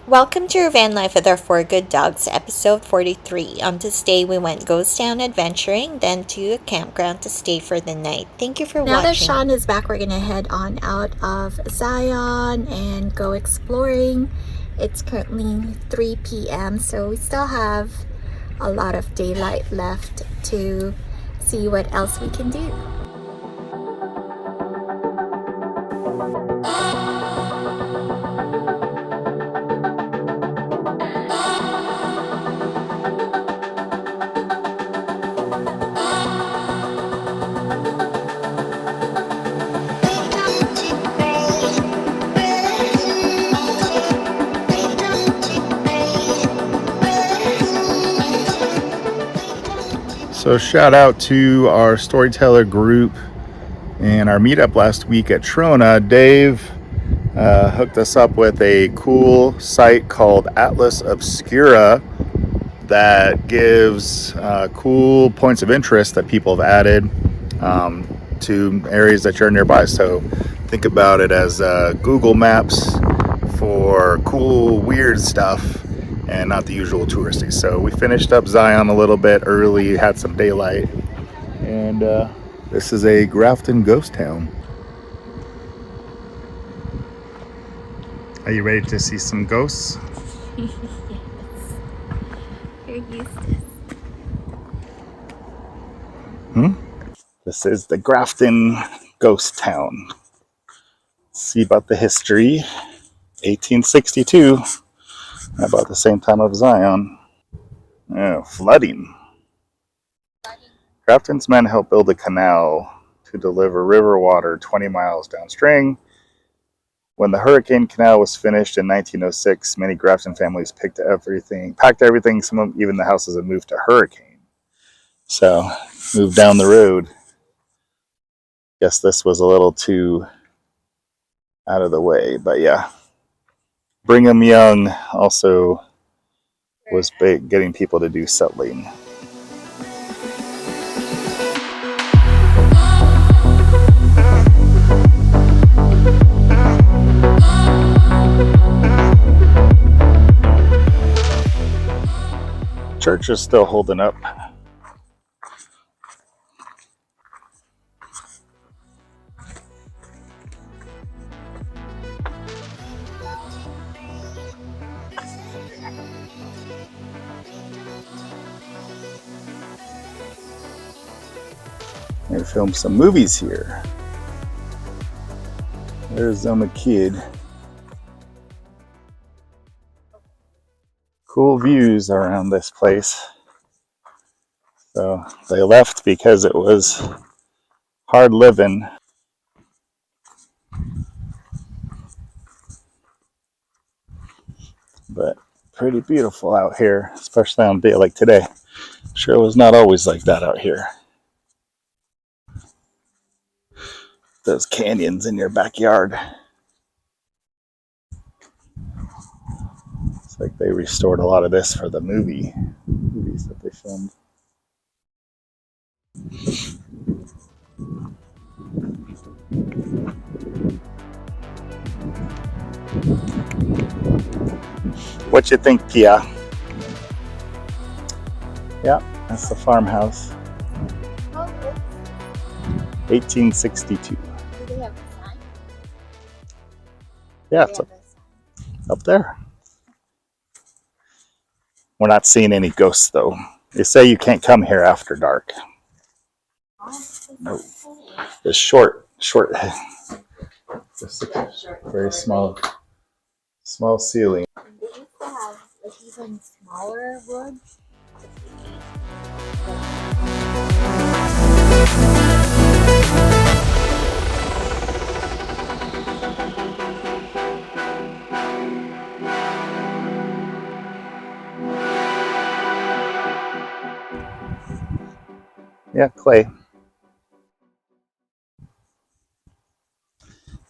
Welcome to your van life with our four good dogs, episode 43. On this day, we went ghost town adventuring, then to a campground to stay for the night. Thank you for watching. Now that Sean is back, we're gonna head on out of Zion and go exploring. It's currently 3 p.m., so we still have a lot of daylight left to see what else we can do. So shout out to our storyteller group and our meetup last week at Trona. Dave hooked us up with a cool site called Atlas Obscura that gives cool points of interest that people have added to areas that you're nearby. So think about it as Google Maps for cool, weird stuff and not the usual touristy. So we finished up Zion a little bit early, had some daylight, and this is a Grafton Ghost Town. Are you ready to see some ghosts? Yes. You're Eustace. This is the Grafton Ghost Town. Let's see about the history. 1862, about the same time of Zion. Oh, flooding. Grafton's men helped build a canal to deliver river water 20 miles downstream. When the Hurricane Canal was finished in 1906, many Grafton families packed everything. Some of even the houses had moved to Hurricane. So, moved down the road. Guess this was a little too out of the way, but yeah. Brigham Young also was big, getting people to do settling. Church is still holding up. They filmed some movies here. There's a kid. Cool views around this place. So they left because it was hard living. But pretty beautiful out here, especially on a day like today. Sure was not always like that out here. Those canyons in your backyard. It's like they restored a lot of this for the movies that they filmed. What you think, Pia? Yeah, that's the farmhouse. 1862. Do they have a sign? Yeah, it's up there. We're not seeing any ghosts, though. They say you can't come here after dark. No. It's short. Just a very small ceiling. They used to have like even smaller wood. Yeah, clay.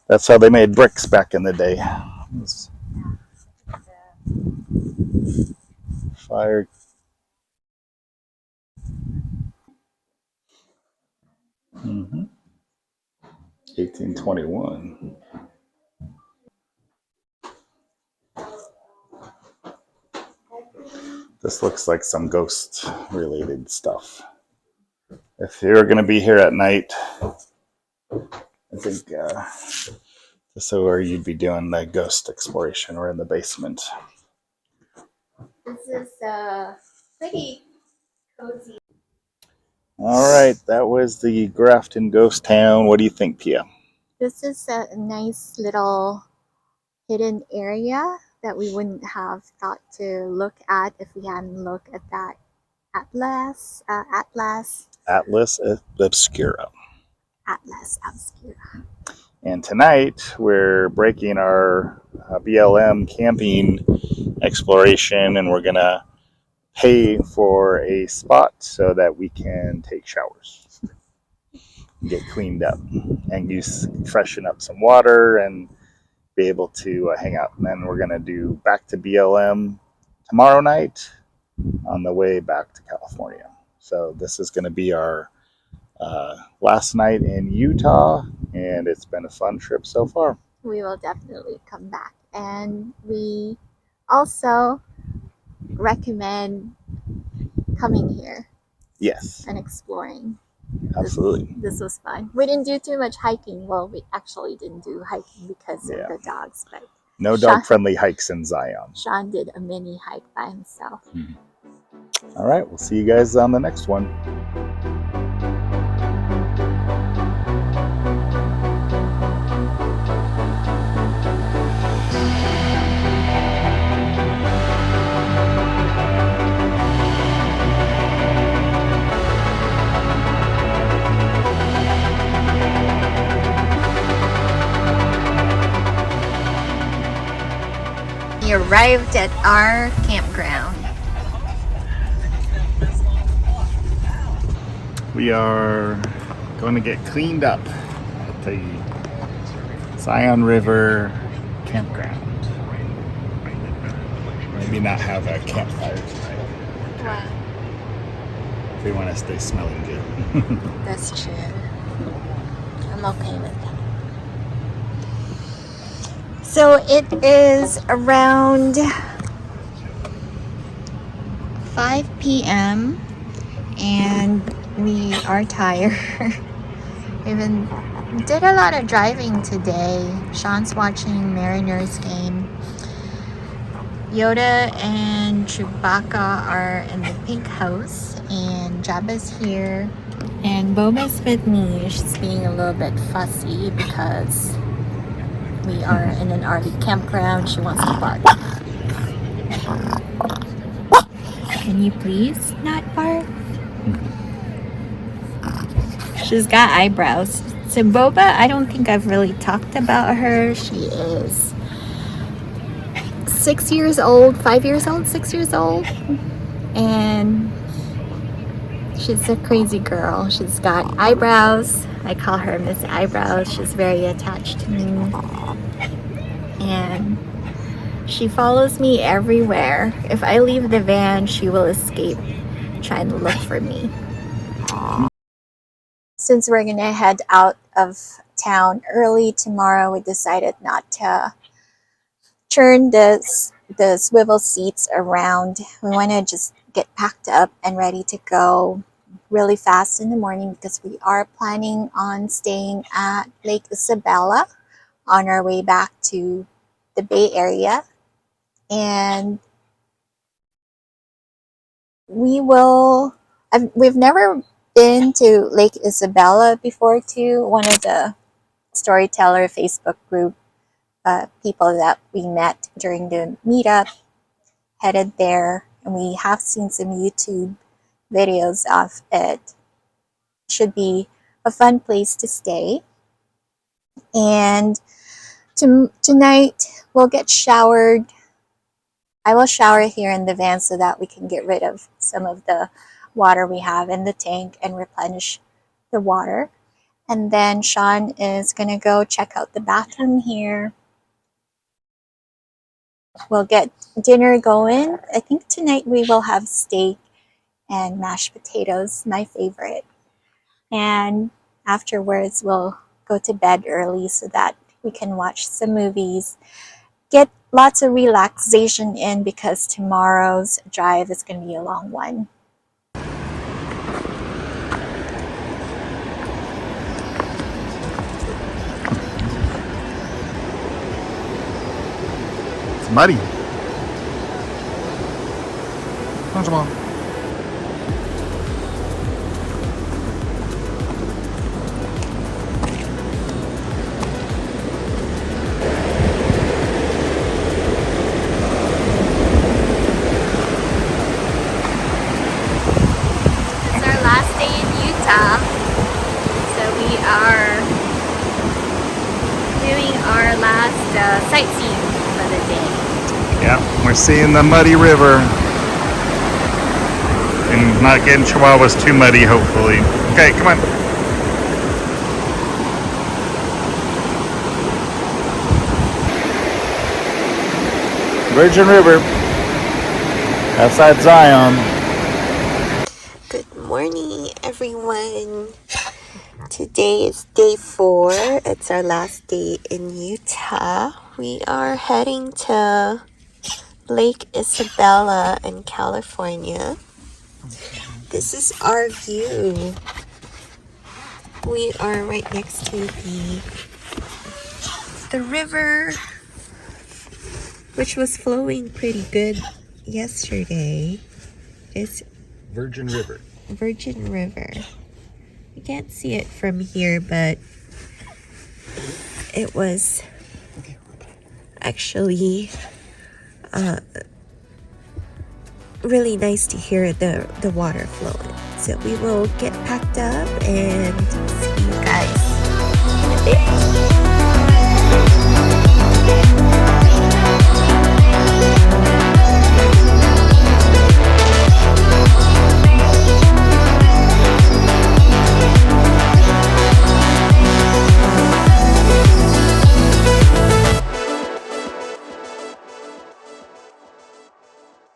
That's how they made bricks back in the day. Fire. Mm-hmm. 1821. This looks like some ghost related stuff. If you're going to be here at night, I think this is where you'd be doing the ghost exploration, or in the basement. This is pretty cozy. All right, that was the Grafton Ghost Town. What do you think, Pia? This is a nice little hidden area that we wouldn't have thought to look at if we hadn't looked at that Atlas Obscura. Atlas Obscura. And tonight we're breaking our BLM camping exploration, and we're going to pay for a spot so that we can take showers, get cleaned up, and freshen up some water and be able to hang out. And then we're going to do back to BLM tomorrow night on the way back to California. So this is going to be our last night in Utah, and it's been a fun trip so far. We will definitely come back, and we also recommend coming here. Yes, and exploring. Absolutely. This was fun. We didn't do too much hiking. Well, we actually didn't do hiking because of the dogs, but no dog-friendly hikes in Zion. Sean did a mini hike by himself. All right, we'll see you guys on the next one. We arrived at our campground. We are going to get cleaned up at the Zion River campground. Maybe not have a campfire tonight. Wow. We want to stay smelling good. That's true. I'm okay with that. So it is around 5 p.m. and we are tired. We did a lot of driving today. Sean's watching Mariners game. Yoda and Chewbacca are in the pink house, and Jabba's here. And Boba's with me. She's being a little bit fussy because we are in an RV campground. She wants to bark. Can you please not bark? She's got eyebrows. So Boba, I don't think I've really talked about her. She is 6 years old, 5 years old, 6 years old. And she's a crazy girl. She's got eyebrows. I call her Miss Eyebrows. She's very attached to me. And she follows me everywhere. If I leave the van, she will escape, trying to look for me. Since we're gonna head out of town early tomorrow, we decided not to turn the swivel seats around. We want to just get packed up and ready to go really fast in the morning because we are planning on staying at Lake Isabella on our way back to the Bay Area. And we've never been to Lake Isabella before too. One of the storyteller Facebook group people that we met during the meetup headed there, and we have seen some YouTube videos of it. Should be a fun place to stay. And tonight we'll get showered. I will shower here in the van so that we can get rid of some of the water we have in the tank and replenish the water. And then Sean is going to go check out the bathroom here. We'll get dinner going. I think tonight we will have steak and mashed potatoes, my favorite. And afterwards we'll go to bed early so that we can watch some movies, get lots of relaxation in because tomorrow's drive is going to be a long one. It's muddy. Come on. So we are doing our last sightseeing for the day. Yeah, we're seeing the muddy river. And not getting chihuahuas too muddy, hopefully. Okay, come on. Virgin River. Outside Zion. Good morning, everyone. Today is day 4. It's our last day in Utah. We are heading to Lake Isabella in California. This is our view. We are right next to the river, which was flowing pretty good yesterday. It's Virgin River. Virgin River. You can't see it from here, but it was actually really nice to hear the water flowing. So we will get packed up and see you guys in a bit.